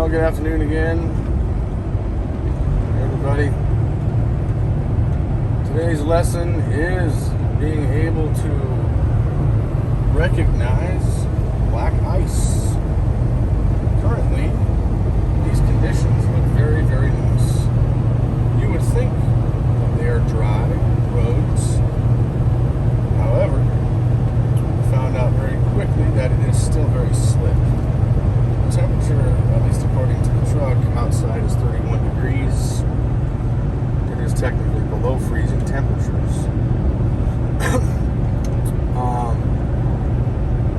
Well, good afternoon again, everybody. Today's lesson is being able to recognize black ice. Currently, these conditions look very, very nice. You would think that they are dry roads. However, we found out very quickly that it is still very slick. The temperature, at least according to the truck, outside is 31 degrees. It is technically below freezing temperatures.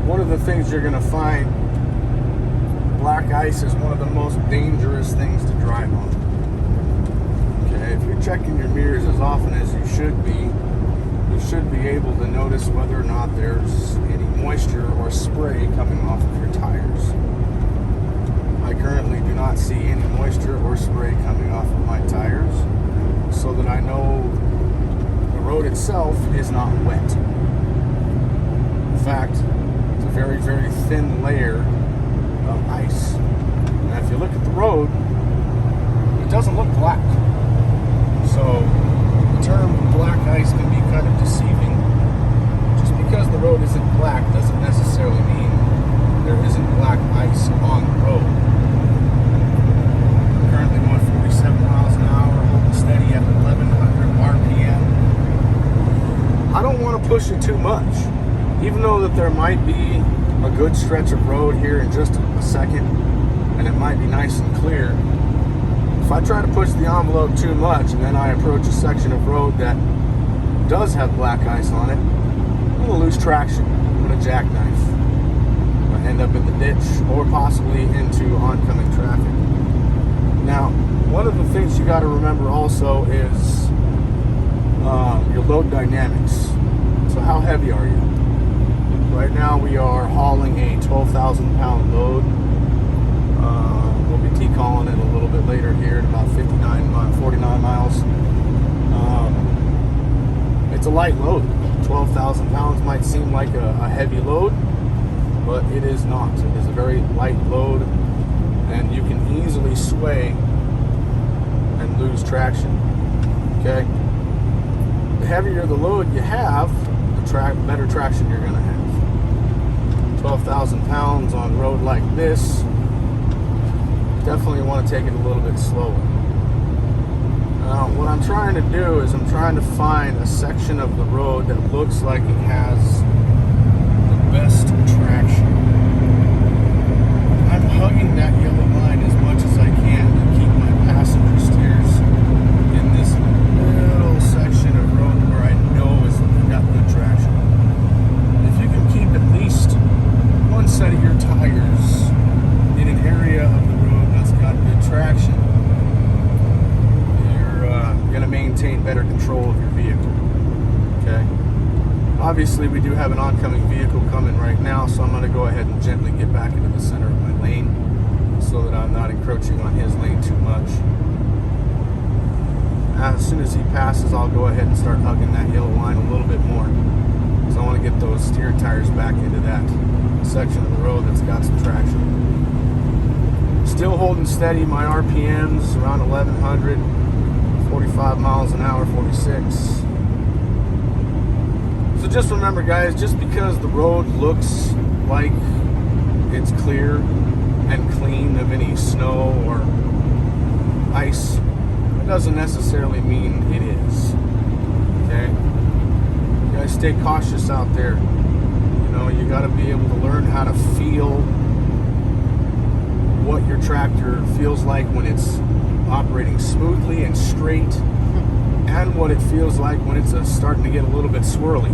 One of the things you're going to find, black ice is one of the most dangerous things to drive on. Okay, if you're checking your mirrors as often as you should be able to notice whether or not there's any moisture or spray coming off of your tires. I currently do not see any moisture or spray coming off of my tires, so that I know the road itself is not wet. In fact, it's a very, very thin layer of ice. And if you look at the road, it doesn't look black. So the term black ice can be kind of deceiving. Just because the road isn't black doesn't necessarily mean there isn't black ice on the road. Currently going 47 miles an hour, holding steady at 1100 RPM. I don't want to push it too much, even though that there might be a good stretch of road here in just a second, and it might be nice and clear. If I try to push the envelope too much and then I approach a section of road that does have black ice on it, I'm going to lose traction. I'm going to jackknife. I'm going to end up in the ditch or possibly into oncoming traffic. Now, one of the things you got to remember also is your load dynamics. So how heavy are you? Right now we are hauling a 12,000 pound load. We'll be T-calling it a little bit later here at about 49 miles. It's a light load. 12,000 pounds might seem like a heavy load, but it is not. It is a very light load, and you can easily sway and lose traction. Okay? The heavier the load you have, the better traction you're going to have. 12,000 pounds on road like this, definitely want to take it a little bit slower. Now, what I'm trying to do is I'm trying to find a section of the road that looks like it has the best traction. I'm hugging that yellow line as much as I can to keep my passenger steers in this little section of road where I know it's got good traction. If you can keep at least one set of your tires in an area of the road that's got good traction, you're going to maintain better control of your vehicle. Okay? Obviously, we do have an oncoming vehicle coming right now, so I'm going to go ahead and gently get back into the center of my lane so that I'm not encroaching on his lane too much. As soon as he passes, I'll go ahead and start hugging that yellow line a little bit more, because I want to get those steer tires back into that section of the road that's got some traction. Still holding steady. My RPMs around 1100, 45 miles an hour, 46. So just remember, guys, just because the road looks like it's clear and clean of any snow or ice, it doesn't necessarily mean it is. Okay? You guys stay cautious out there. You know, you got to be able to learn how to feel what your tractor feels like when it's operating smoothly and straight, and what it feels like when it's starting to get a little bit swirly.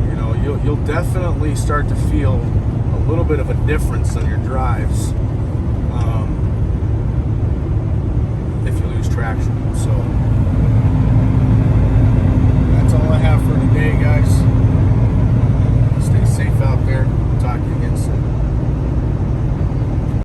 You know, you'll definitely start to feel a little bit of a difference on your drives if you lose traction. So